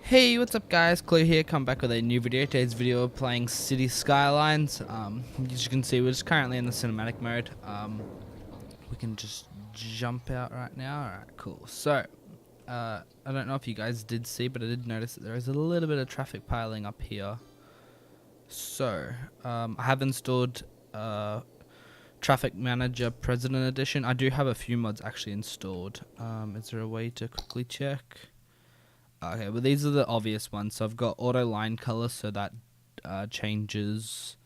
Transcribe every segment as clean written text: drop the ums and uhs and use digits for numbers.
Hey, what's up guys? Chloe here, come back with a new video. Today's video playing City Skylines. As you can see, we're just currently in the cinematic mode. We can just jump out right now. Alright, cool. So, I don't know if you guys did see, but I did notice that there is a little bit of traffic piling up here. So, I have installed Traffic Manager President Edition. I do have a few mods actually installed. Is there a way to quickly check? Okay, well these are the obvious ones. So I've got auto line color, so that changes.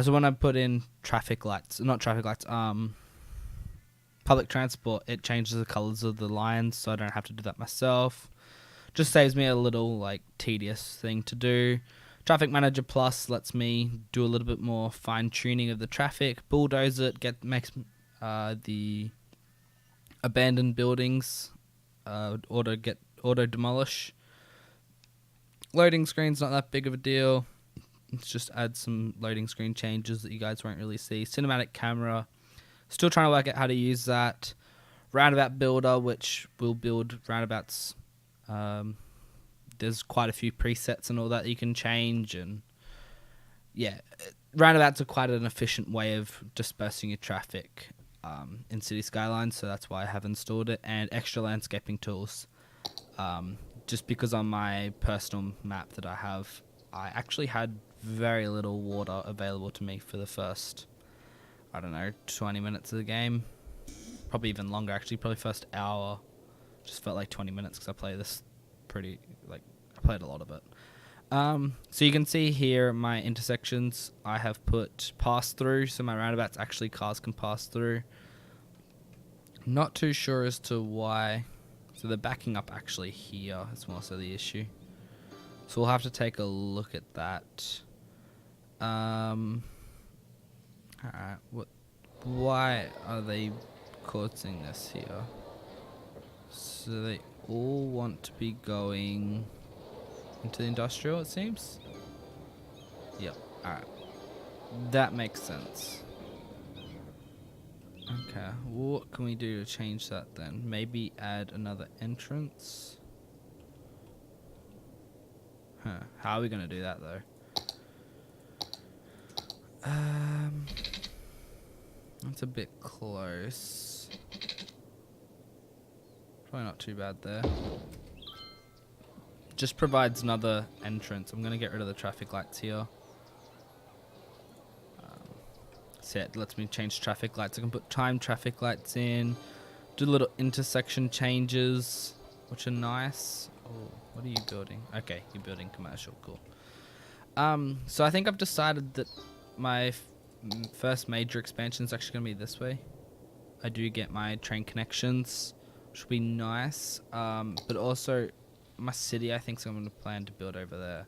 So when I put in traffic lights, not traffic lights, public transport, it changes the colors of the lines, so I don't have to do that myself. Just saves me a little like tedious thing to do. Traffic Manager Plus lets me do a little bit more fine tuning of the traffic. Bulldoze it, makes the abandoned buildings auto demolish. Loading screen's not that big of a deal. Let's just add some loading screen changes that you guys won't really see. Cinematic camera, still trying to work out how to use that. Roundabout builder, which will build roundabouts. There's quite a few presets and all that you can change, and yeah, roundabouts are quite an efficient way of dispersing your traffic in City Skylines, so that's why I have installed it. And extra landscaping tools. Just because on my personal map that I have, I actually had very little water available to me for the first, I don't know, 20 minutes of the game. Probably even longer actually, probably first hour. Just felt like 20 minutes because I play this pretty, I played a lot of it. So you can see here my intersections, I have put pass through, so my roundabouts actually cars can pass through. Not too sure as to why. So they're backing up actually here. That's more so the issue. So we'll have to take a look at that. Alright. Why are they causing this here? So they all want to be going into the industrial, it seems. Yep. Alright. That makes sense. Okay, what can we do to change that then? Maybe add another entrance? Huh, how are we gonna do that though? That's a bit close. Probably not too bad there. Just provides another entrance. I'm gonna get rid of the traffic lights here. So it lets me change traffic lights. I can put time traffic lights in, do little intersection changes, which are nice. Oh, what are you building? Okay, you're building commercial, cool. So I think I've decided that my first major expansion is actually going to be this way. I do get my train connections, which will be nice. But also, my city I think is I'm going to plan to build over there.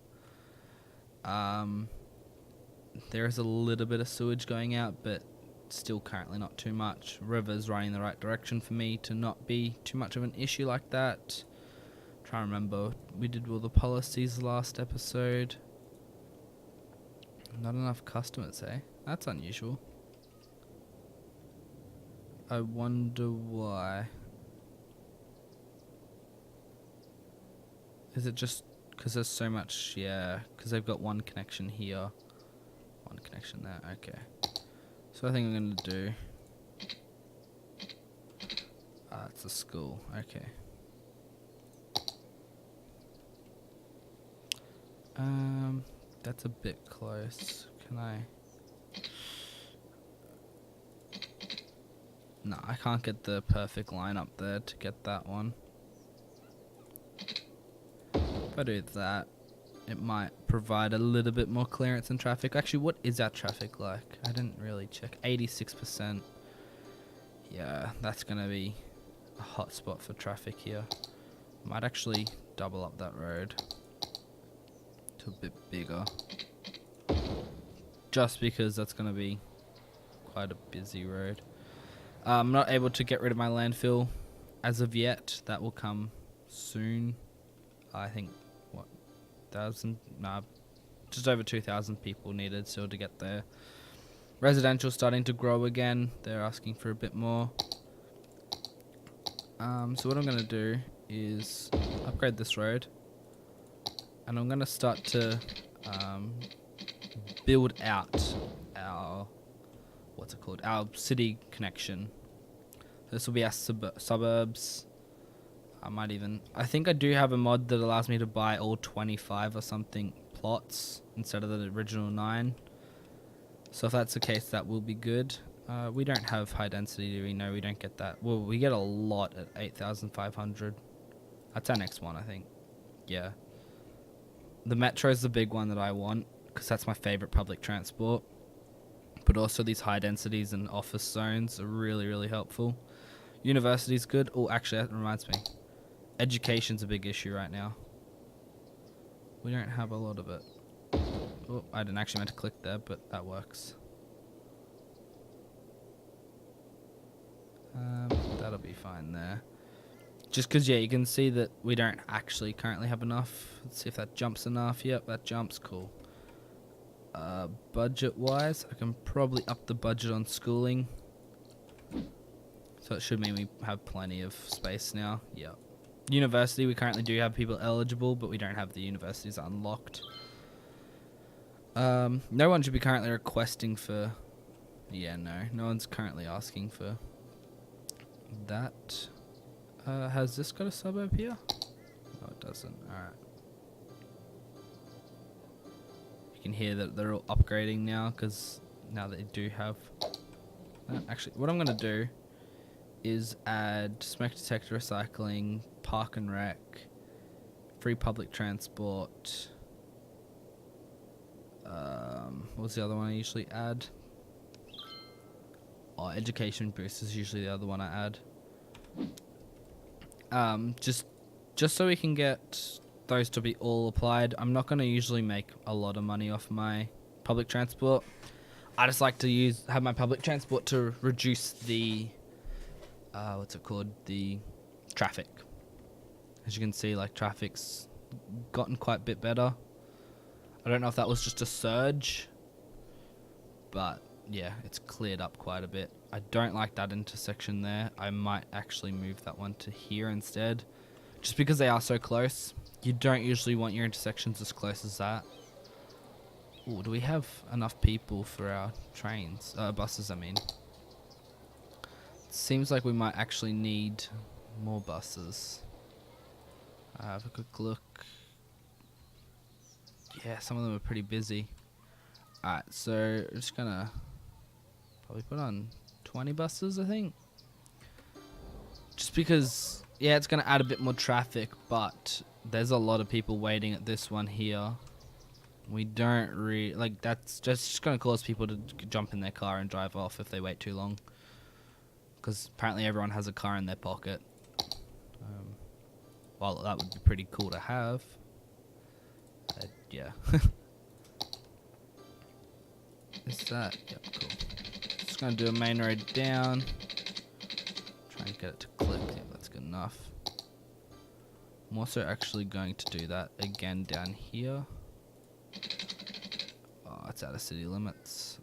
There is a little bit of sewage going out, but still currently not too much. River's running the right direction for me to not be too much of an issue like that. Trying to remember, we did all the policies last episode. Not enough customers, eh? That's unusual. I wonder why. Is it just because there's so much? Yeah, because they've got one connection here. One connection there, okay. So I think I'm going to do... it's a school, okay. That's a bit close. Can I... No, I can't get the perfect line up there to get that one. If I do that, it might provide a little bit more clearance in traffic. Actually, what is our traffic like? I didn't really check. 86%. Yeah, that's going to be a hot spot for traffic here. Might actually double up that road to a bit bigger. Just because that's going to be quite a busy road. I'm not able to get rid of my landfill as of yet. That will come soon. I think... just over 2,000 people needed still to get there. Residential starting to grow again. They're asking for a bit more. So what I'm going to do is upgrade this road. and I'm gonna start to build out our our city connection. This will be our suburbs. I think I do have a mod that allows me to buy all 25 or something plots instead of the original 9. So if that's the case, that will be good. We don't have high density, do we? No, we don't get that. Well, we get a lot at 8,500. That's our next one, I think. Yeah. The metro is the big one that I want, because that's my favorite public transport. But also these high densities and office zones are really, really helpful. University's good. Oh, actually, that reminds me. Education's a big issue right now. We don't have a lot of it. Oh, I didn't actually meant to click there, but that works. That'll be fine there. Just because, yeah, you can see that we don't actually currently have enough. Let's see if that jumps enough. Yep, that jumps. Cool. Budget-wise, I can probably up the budget on schooling. So it should mean we have plenty of space now. Yep. University, we currently do have people eligible, but we don't have the universities unlocked. No one should be currently requesting for... Yeah, no one's currently asking for that. Has this got a suburb here? No, it doesn't. Alright. You can hear that they're all upgrading now, because now they do have... Actually, what I'm going to do is add smoke detector recycling, park and rec, free public transport. What's the other one I usually add? Oh, education boost is usually the other one I add. Just so we can get those to be all applied. I'm not going to usually make a lot of money off my public transport. I just like to have my public transport to reduce the the traffic. As you can see, like, traffic's gotten quite a bit better. I don't know if that was just a surge, but yeah, it's cleared up quite a bit. I don't like that intersection there. I might actually move that one to here instead, just because they are so close. You don't usually want your intersections as close as that. Ooh, do we have enough people for our trains? Buses, I mean. Seems like we might actually need more buses. Have a quick look. Yeah, some of them are pretty busy. Alright, so we're just gonna probably put on 20 buses, I think. Just because, yeah, it's gonna add a bit more traffic, but there's a lot of people waiting at this one here. We don't really, like, that's just gonna cause people to jump in their car and drive off if they wait too long. Because apparently everyone has a car in their pocket. Well, that would be pretty cool to have. Yeah. Is that? Yep, cool. Just gonna do a main road down. Try and get it to click. Yeah, that's good enough. I'm also actually going to do that again down here. Oh, it's out of city limits.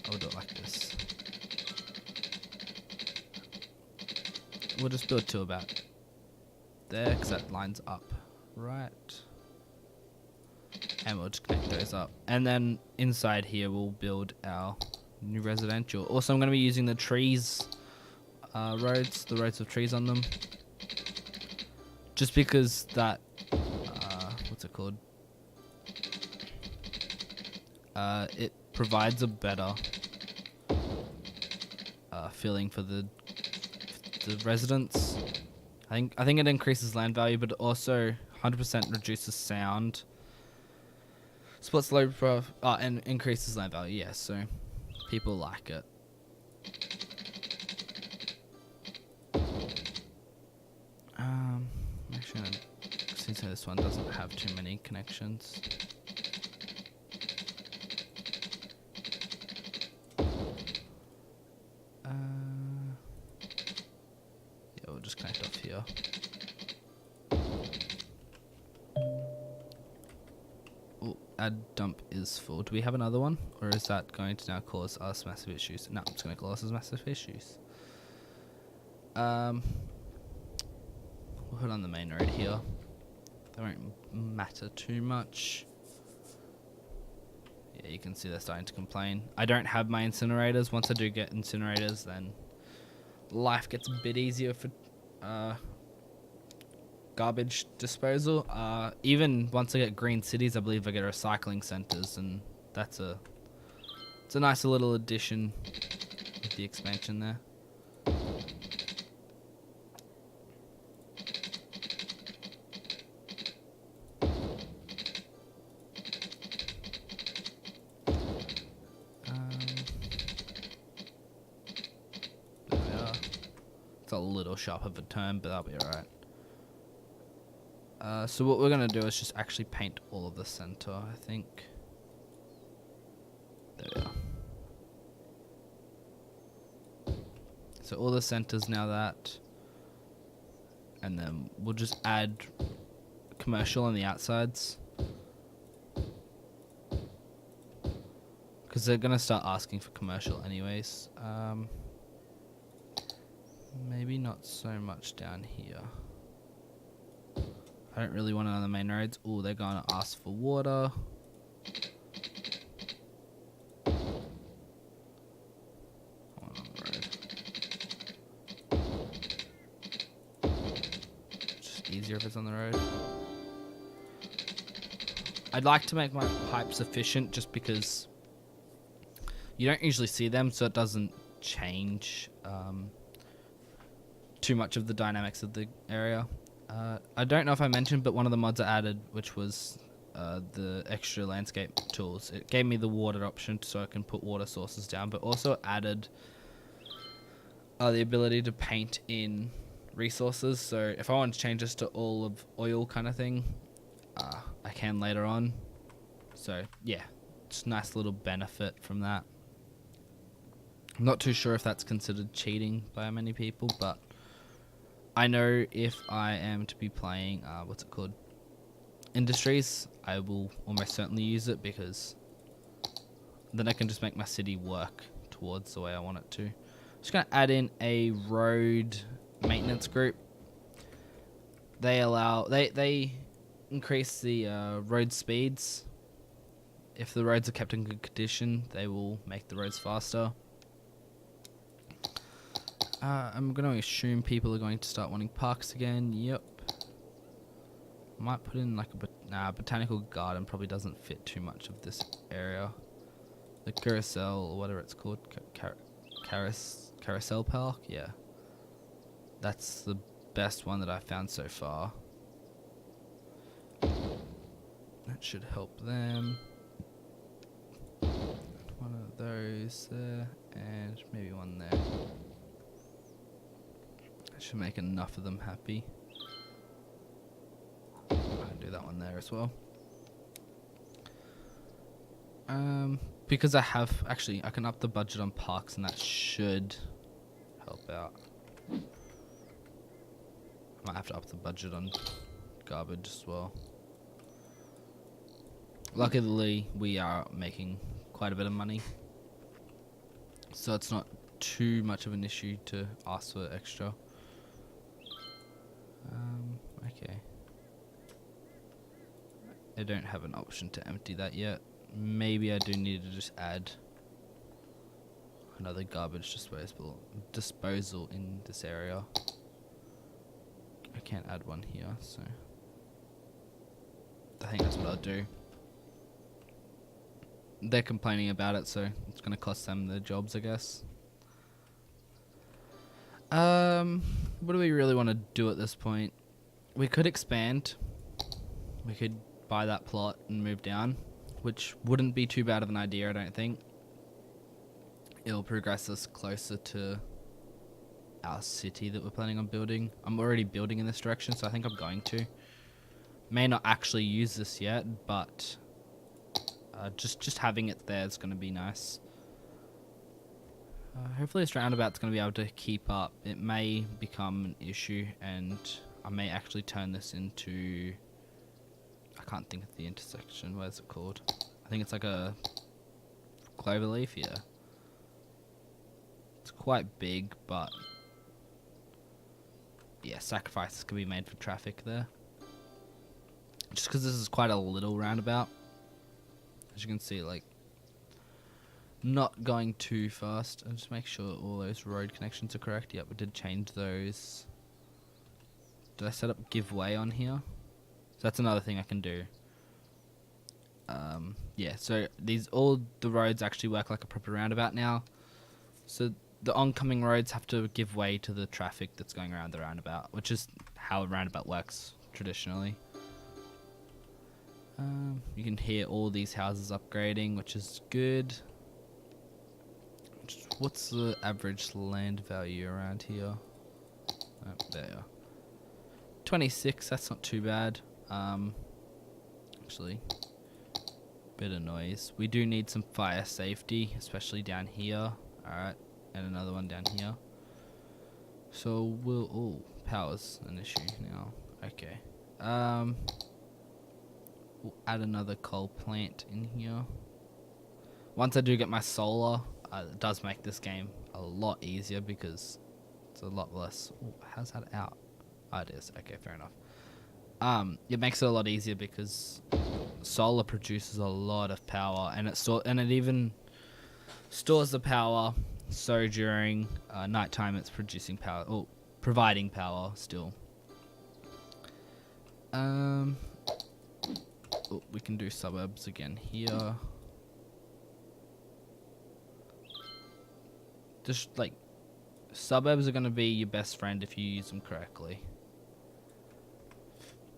I'll do it like this. We'll just build to about there, because that lines up right. And we'll just connect those up. And then inside here we'll build our new residential. Also, I'm going to be using the trees roads, the roads with trees on them. Just because that, what's it called? It provides a better feeling for the residents. I think it increases land value, but it also 100% reduces sound. Splits low prof and increases land value. Yeah, so people like it. Actually, since this one doesn't have too many connections. Yeah, we'll just connect off here. Oh, add dump is full. Do we have another one? Or is that going to now cause us massive issues? No, it's going to cause us massive issues. We'll put on the main road here. They won't matter too much. Yeah, you can see they're starting to complain. I don't have my incinerators. Once I do get incinerators, then life gets a bit easier for garbage disposal. Even once I get green cities, I believe I get recycling centers, and it's a nice little addition with the expansion there. There we are. It's a little sharp of a turn, but that'll be alright. So what we're going to do is just actually paint all of the center, I think. There we are. So all the centers now that. And then we'll just add commercial on the outsides. Because they're going to start asking for commercial anyways. Maybe not so much down here. I don't really want it on the main roads. Oh, they're going to ask for water. On the road. Just easier if it's on the road. I'd like to make my pipes efficient just because you don't usually see them, so it doesn't change too much of the dynamics of the area. I don't know if I mentioned, but one of the mods I added, which was the extra landscape tools, it gave me the water option so I can put water sources down, but also added the ability to paint in resources. So if I want to change this to all of oil kind of thing, I can later on. So yeah, it's a nice little benefit from that. I'm not too sure if that's considered cheating by many people, but I know if I am to be playing, what's it called? Industries, I will almost certainly use it because then I can just make my city work towards the way I want it to. Just going to add in a road maintenance group. They increase the road speeds. If the roads are kept in good condition, they will make the roads faster. I'm going to assume people are going to start wanting parks again. Yep. Might put in like a botanical garden. Probably doesn't fit too much of this area. The carousel, or whatever it's called, carousel park. Yeah, that's the best one that I found so far. That should help them. One of those there, and maybe one there. Should make enough of them happy. I'll do that one there as well. Because I can up the budget on parks, and that should help out. I might have to up the budget on garbage as well. Luckily, we are making quite a bit of money, so it's not too much of an issue to ask for extra. Okay. I don't have an option to empty that yet. Maybe I do need to just add another garbage disposal in this area. I can't add one here, so I think that's what I'll do. They're complaining about it, so it's going to cost them their jobs, I guess. What do we really want to do at this point? We could expand. We could buy that plot and move down, which wouldn't be too bad of an idea, I don't think. It'll progress us closer to our city that we're planning on building. I'm already building in this direction, so I think I'm going to. May not actually use this yet, but just having it there is going to be nice. Hopefully this roundabout's going to be able to keep up. It may become an issue, and I may actually turn this into... I can't think of the intersection. What is it called? I think it's like a cloverleaf, yeah. It's quite big, but... yeah, sacrifices can be made for traffic there. just because this is quite a little roundabout. As you can see, like, not going too fast. And just make sure all those road connections are correct. Yep, we did change those. Did I set up give way on here? So that's another thing I can do. Yeah, so all the roads actually work like a proper roundabout now. So the oncoming roads have to give way to the traffic that's going around the roundabout, which is how a roundabout works traditionally. You can hear all these houses upgrading, which is good. What's the average land value around here? Oh, there you are. 26, that's not too bad. Actually, bit of noise. We do need some fire safety, especially down here. Alright, and another one down here. So power's an issue now. Okay. We'll add another coal plant in here. Once I do get my solar, it does make this game a lot easier because it's a lot less. Ooh, how's that out? Oh, it is. Okay, fair enough. It makes it a lot easier because solar produces a lot of power, and it even stores the power. So during nighttime, it's producing power or providing power still. We can do suburbs again here. Just like suburbs are gonna be your best friend if you use them correctly.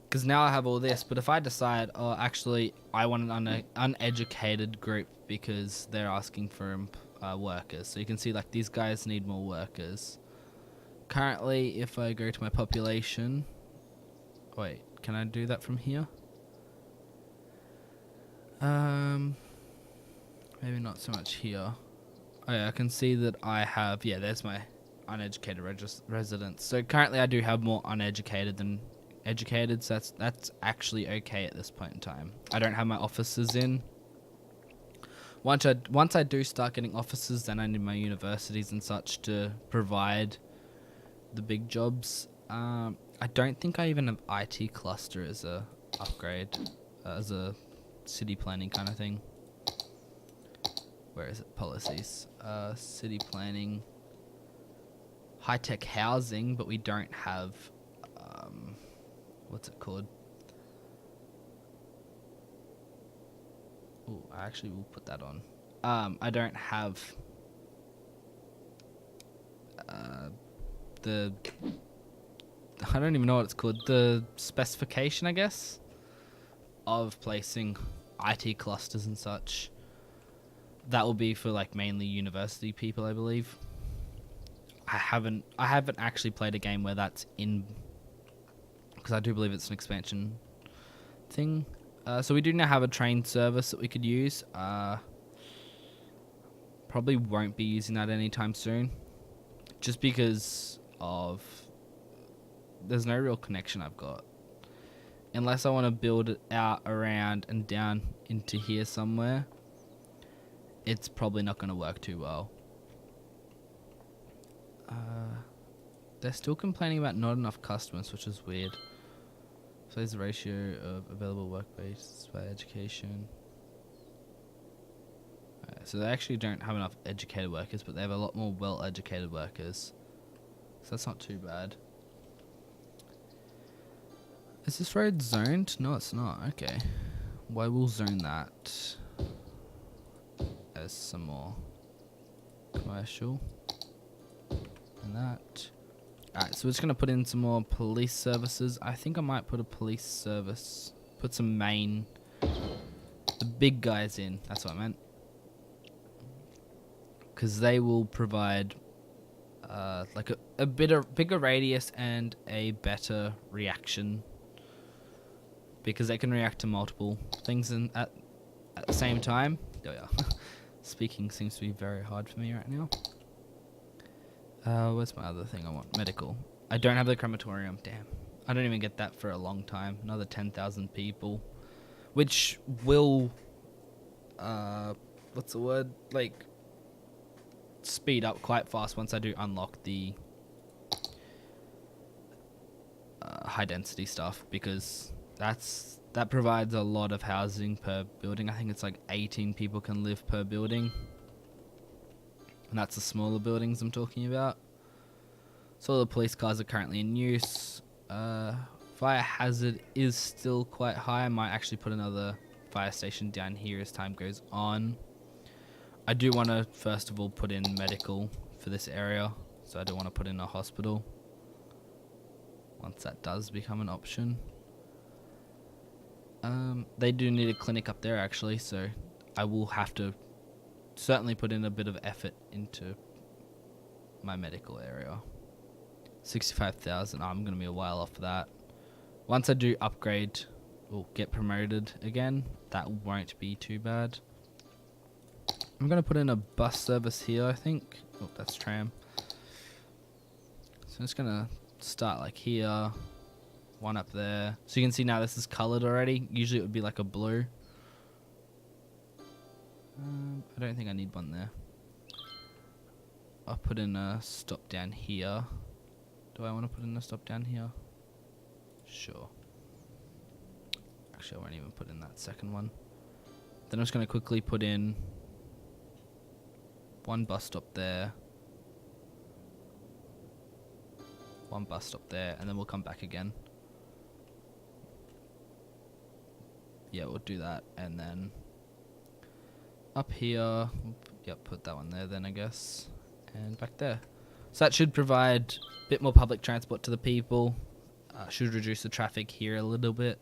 Because now I have all this, but if I decide, oh, actually, I want an uneducated group because they're asking for workers. So you can see, like, these guys need more workers. Currently, if I go to my population... Wait, can I do that from here? Maybe not so much here. Oh yeah, I can see that I have... Yeah, there's my uneducated residents. So currently I do have more uneducated than educated, so that's actually okay at this point in time. I don't have my officers in. Once I do start getting officers, then I need my universities and such to provide the big jobs. I don't think I even have IT cluster as a upgrade, as a city planning kind of thing. Where is it? Policies. City planning. High-tech housing, but we don't have... what's it called? Oh, I actually will put that on. I don't have... I don't even know what it's called. The specification, I guess, of placing IT clusters and such. That will be for like mainly university people, I believe. I haven't actually played a game where that's in, because I do believe it's an expansion thing. So we do now have a train service that we could use. Probably won't be using that anytime soon, just because of there's no real connection I've got. Unless I want to build it out around and down into here somewhere, it's probably not going to work too well. They're still complaining about not enough customers, which is weird. So there's the ratio of available workplace by education. So they actually don't have enough educated workers, but they have a lot more well-educated workers. So that's not too bad. Is this road zoned? No, it's not. Okay. Well, we'll zone that as some more commercial. And that. Alright, so we're just going to put in some more police services. I think I might put a police service. Put some the big guys in. That's what I meant. Because they will provide like a bigger radius and a better reaction. Because they can react to multiple things at the same time. Oh yeah. Speaking seems to be very hard for me right now. Where's my other thing I want? Medical. I don't have the crematorium. Damn. I don't even get that for a long time. Another 10,000 people. Which will... what's the word? Like... speed up quite fast once I do unlock the... high density stuff. Because that's that provides a lot of housing per building. I think it's like 18 people can live per building. And that's the smaller buildings I'm talking about. So all the police cars are currently in use. Fire hazard is still quite high. I might actually put another fire station down here as time goes on. I do want to first of all put in medical for this area. So I do want to put in a hospital once that does become an option. They do need a clinic up there actually, so I will have to certainly put in a bit of effort into my medical area. 65,000, I'm going to be a while off that. Once I do upgrade or get promoted again, that won't be too bad. I'm going to put in a bus service here, I think. Oh, that's tram. So I'm just going to start like here. One up there. So you can see now this is colored already. Usually it would be like a blue. I don't think I need one there. I'll put in a stop down here. Do I want to put in a stop down here? Sure. Actually, I won't even put in that second one. Then I'm just going to quickly put in one bus stop there. One bus stop there, and then we'll come back again. Yeah, we'll do that, and then up here, yep, put that one there then, I guess, and back there. So that should provide a bit more public transport to the people, should reduce the traffic here a little bit.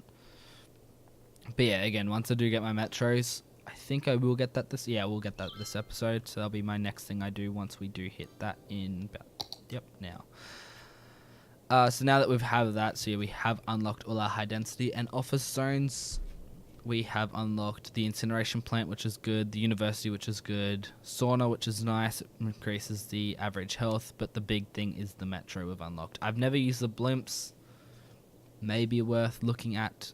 But yeah, again, once I do get my metros, I think I will get that we'll get that this episode, so that'll be my next thing I do once we do hit that in about, now. So now that we've had that, so yeah, we have unlocked all our high density and office zones. We have unlocked the incineration plant, which is good, the university, which is good, sauna, which is nice, it increases the average health, but the big thing is the metro we've unlocked. I've never used the blimps, maybe worth looking at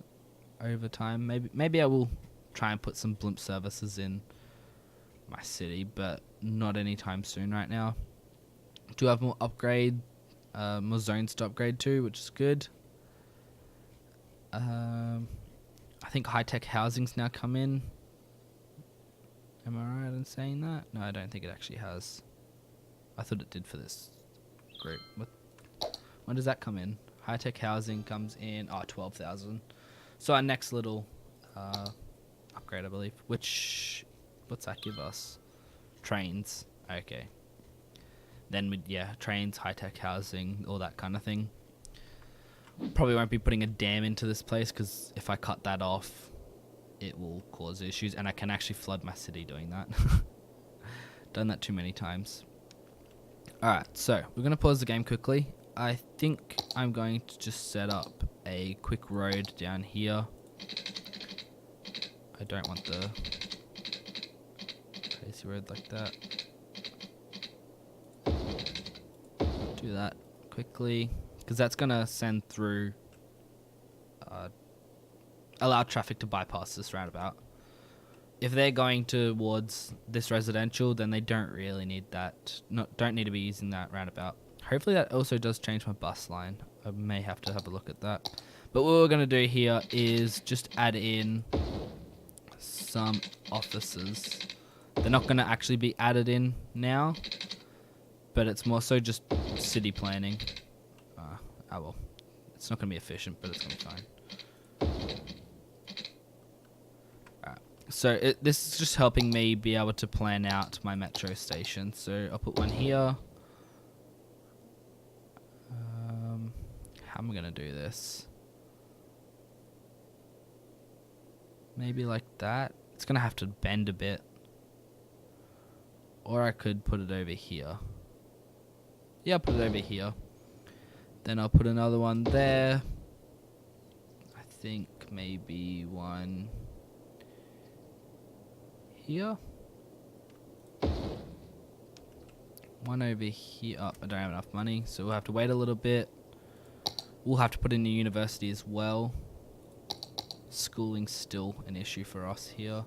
over time. Maybe I will try and put some blimp services in my city, but not anytime soon right now. Do have more more zones to upgrade to, which is good. I think high-tech housing's now come in. Am I right in saying that? No, I don't think it actually has. I thought it did for this group. When does that come in? High-tech housing comes in, 12,000. So our next little upgrade, I believe. What's that give us? Trains. Okay. Then trains, high-tech housing, all that kind of thing. Probably won't be putting a dam into this place because if I cut that off, it will cause issues, and I can actually flood my city doing that. Done that too many times. Alright, so we're going to pause the game quickly. I think I'm going to just set up a quick road down here. I don't want the crazy road like that. Do that quickly, because that's going to send through, allow traffic to bypass this roundabout. If they're going towards this residential, then they don't really need that, don't need to be using that roundabout. Hopefully that also does change my bus line. I may have to have a look at that. But what we're going to do here is just add in some offices. They're not going to actually be added in now, but it's more so just city planning. Well, it's not going to be efficient, but it's going to be fine. Alright, so this is just helping me be able to plan out my metro station. So I'll put one here. How am I going to do this? Maybe like that. It's going to have to bend a bit. Or I could put it over here. Yeah, I'll put it over here. Then I'll put another one there. I think maybe one here. One over here. Oh, I don't have enough money, so we'll have to wait a little bit. We'll have to put in the university as well. Schooling's still an issue for us here.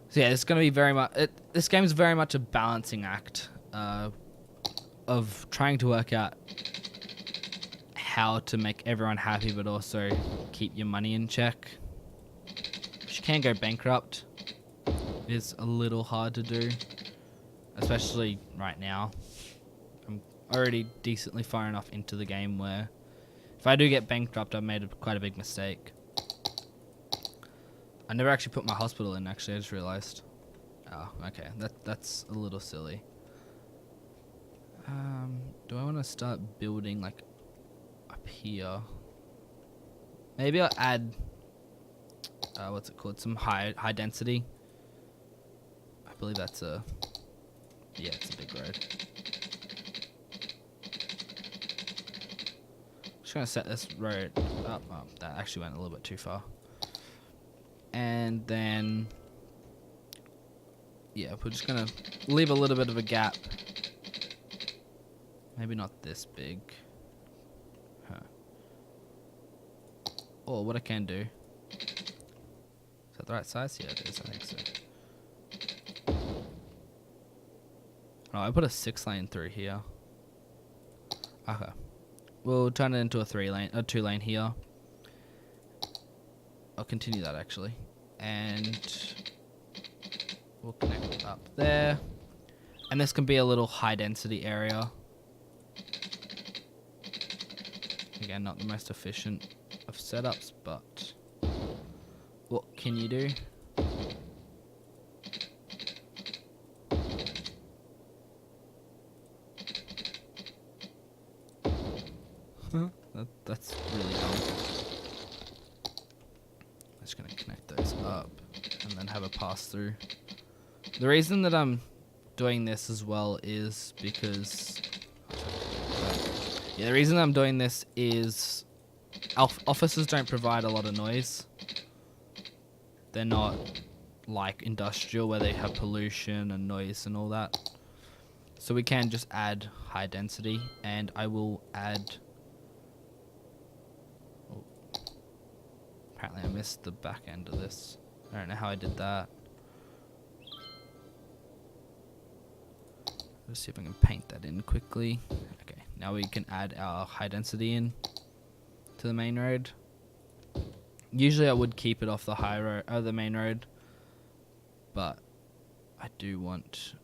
So yeah, it's going to be very much... this game is very much a balancing act of trying to work out how to make everyone happy but also keep your money in check. You can go bankrupt. It's a little hard to do, especially right now. I'm already decently far enough into the game where if I do get bankrupt, I've made quite a big mistake. I never actually put my hospital in, actually, I just realized. Oh, okay, that's a little silly. Do I want to start building like up here? Maybe I'll add what's it called? Some high density. I believe that's it's a big road. Just gonna set this road up. Oh, that actually went a little bit too far. And then yeah, we're just gonna leave a little bit of a gap. Maybe not this big. Huh. Or what I can do. Is that the right size? Yeah, it is. I think so. Oh, I put a 6-lane through here. Okay. We'll turn it into a 2-lane here. I'll continue that actually. And we'll connect up there. And this can be a little high density area. Again, not the most efficient of setups, but what can you do? That's really dumb. I'm just gonna connect those up and then have a pass through. The reason that I'm doing this as well is because the reason I'm doing this is offices don't provide a lot of noise. They're not like industrial where they have pollution and noise and all that. So we can just add high density, and I will add... Oh. Apparently I missed the back end of this. I don't know how I did that. Let's see if I can paint that in quickly. Okay, now we can add our high density in to the main road. Usually I would keep it off the high road or the main road, but I do want.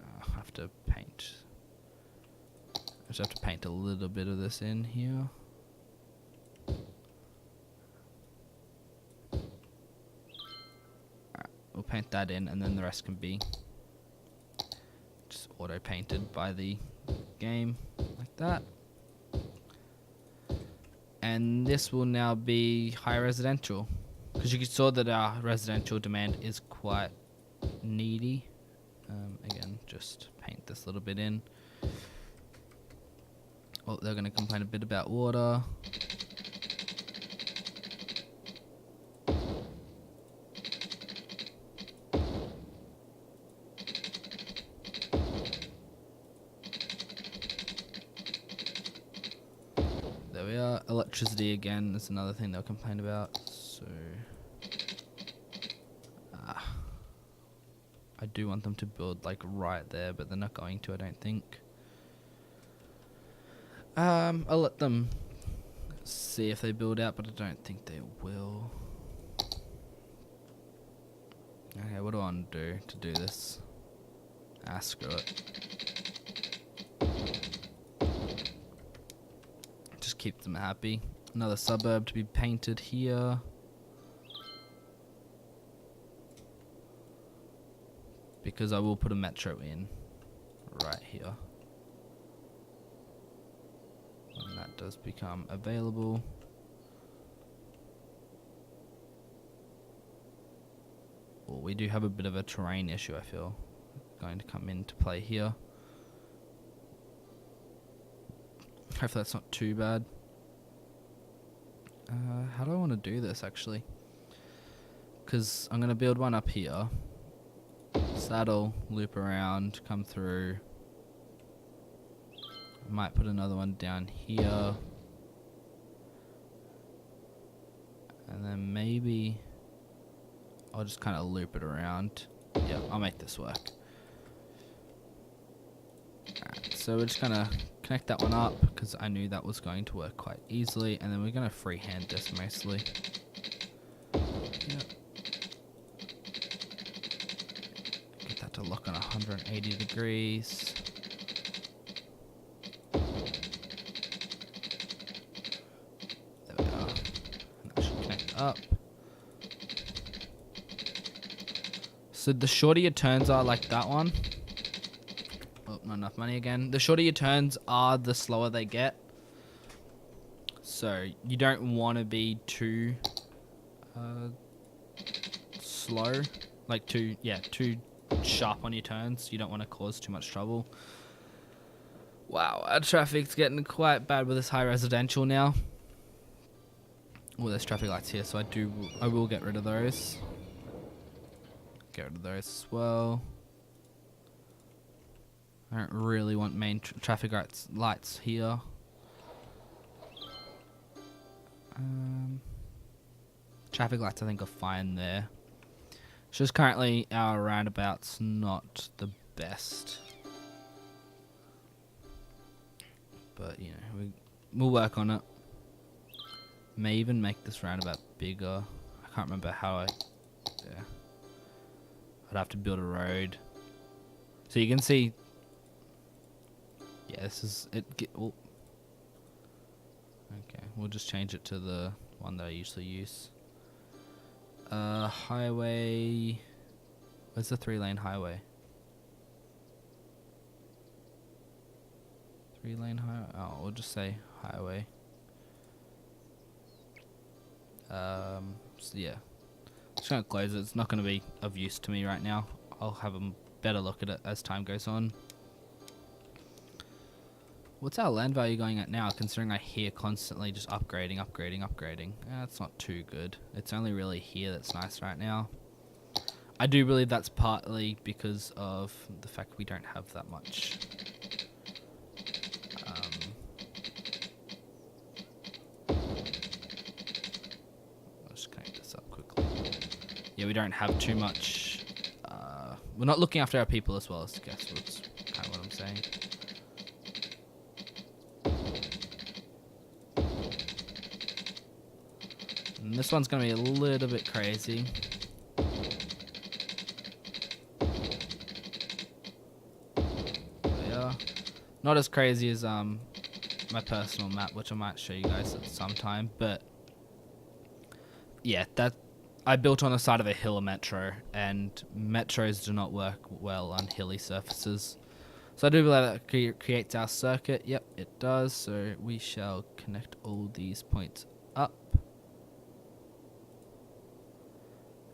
I have to paint. I just have to paint a little bit of this in here. Alright, we'll paint that in, and then the rest can be just auto painted by the game like that. And this will now be high residential, because you saw that our residential demand is quite needy. Again, just paint this little bit in. Oh, they're going to complain a bit about water. There we are. Electricity again is another thing they'll complain about. So I do want them to build like right there, but they're not going to, I don't think. I'll let them see if they build out, but I don't think they will. Okay, what do I want to do this? Screw it. Just keep them happy. Another suburb to be painted here. Because I will put a metro in right here. When that does become available. Well, we do have a bit of a terrain issue, I feel, going to come into play here. Hopefully that's not too bad. How do I want to do this, actually? Because I'm going to build one up here. So that'll loop around, come through. Might put another one down here. And then maybe I'll just kind of loop it around. Yeah, I'll make this work. Alright, so we're just gonna connect that one up because I knew that was going to work quite easily, and then we're going to freehand this mostly. Yep. Get that to lock on 180 degrees. There we are. And that should connect up. So the shorter your turns are, like that one. Oh, not enough money again. The shorter your turns are, the slower they get. So you don't want to be too slow, like too sharp on your turns. You don't want to cause too much trouble. Wow, our traffic's getting quite bad with this high residential now. Oh, there's traffic lights here, so I will get rid of those. Get rid of those as well. I don't really want main traffic lights here. Traffic lights I think are fine there. It's just currently our roundabout's not the best. But, you know, we'll work on it. May even make this roundabout bigger. I can't remember how yeah. I'd have to build a road. So you can see, yeah, this is it. Okay, we'll just change it to the one that I usually use. Highway. Where's the 3-lane highway? 3-lane highway. Oh, we'll just say highway. So yeah. Just gonna close it. It's not gonna be of use to me right now. I'll have a better look at it as time goes on. What's our land value going at now, considering I hear constantly just upgrading? That's not too good. It's only really here that's nice right now. I do believe that's partly because of the fact we don't have that much. Let's connect this up quickly. Yeah, we don't have too much. We're not looking after our people as well, I guess that's kind of what I'm saying. And this one's going to be a little bit crazy. Yeah. Not as crazy as my personal map, which I might show you guys at some time, but yeah, that I built on the side of a hill metro, and metros do not work well on hilly surfaces. So I do believe that creates our circuit. Yep, it does. So we shall connect all these points up.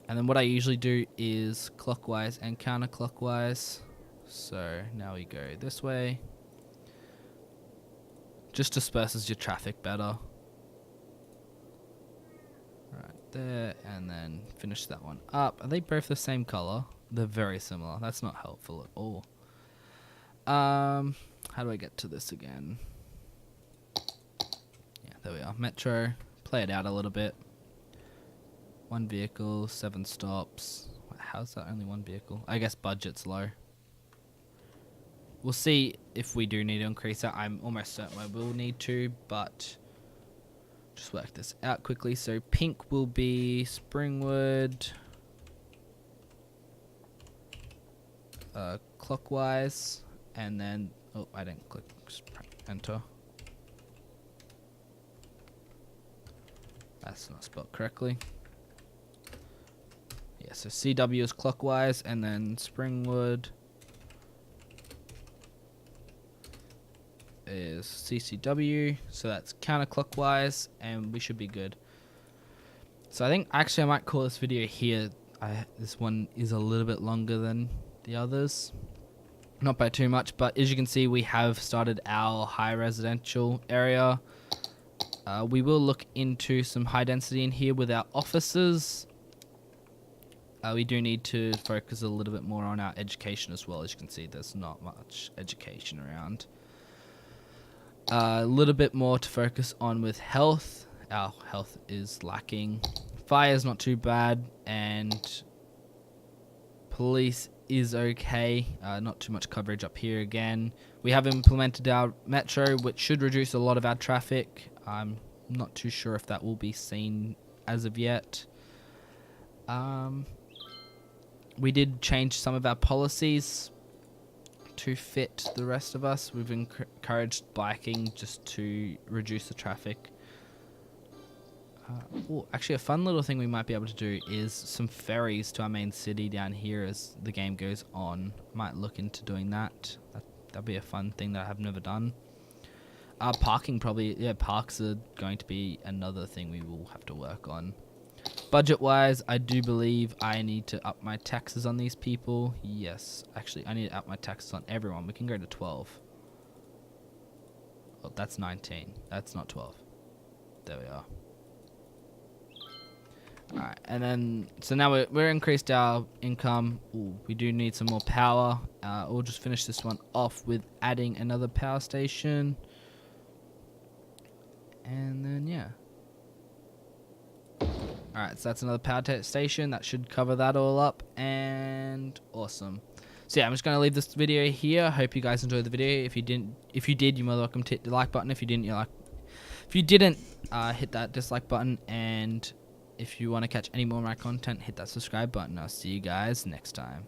And then what I usually do is clockwise and counterclockwise. So now we go this way. Just disperses your traffic better. Right there, and then finish that one up. Are they both the same color? They're very similar. That's not helpful at all. How do I get to this again? Yeah, there we are. Metro. Play it out a little bit. 1 vehicle, 7 stops. How's that only 1 vehicle? I guess budget's low. We'll see if we do need to increase that. I'm almost certain I will need to, but just work this out quickly. So pink will be Springwood. Clockwise. And then, oh, I didn't click enter. That's not spelled correctly. Yeah, so CW is clockwise, and then Springwood is CCW, so that's counterclockwise, and we should be good. So I think actually I might call this video here. This one is a little bit longer than the others, not by too much, but as you can see, we have started our high residential area. We will look into some high density in here with our offices. We do need to focus a little bit more on our education as well. As you can see, there's not much education around. A little bit more to focus on with health. Our health is lacking. Fire is not too bad, and police is okay. Not too much coverage up here again. We have implemented our metro, which should reduce a lot of our traffic. I'm not too sure if that will be seen as of yet. We did change some of our policies to fit the rest of us. We've encouraged biking just to reduce the traffic. Actually, a fun little thing we might be able to do is some ferries to our main city down here as the game goes on. Might look into doing that. That'd be a fun thing that I have never done. Parking probably, yeah, parks are going to be another thing we will have to work on. Budget-wise, I do believe I need to up my taxes on these people. Yes, actually, I need to up my taxes on everyone. We can go to 12. Oh, that's 19. That's not 12. There we are. Alright, and then, so now we're increased our income. Ooh, we do need some more power. We'll just finish this one off with adding another power station. And then, yeah. Alright, so that's another power station. That should cover that all up. And awesome. So yeah, I'm just going to leave this video here. Hope you guys enjoyed the video. If you did, you're more than welcome to hit the like button. If you didn't, hit that dislike button. And if you want to catch any more of my content, hit that subscribe button. I'll see you guys next time.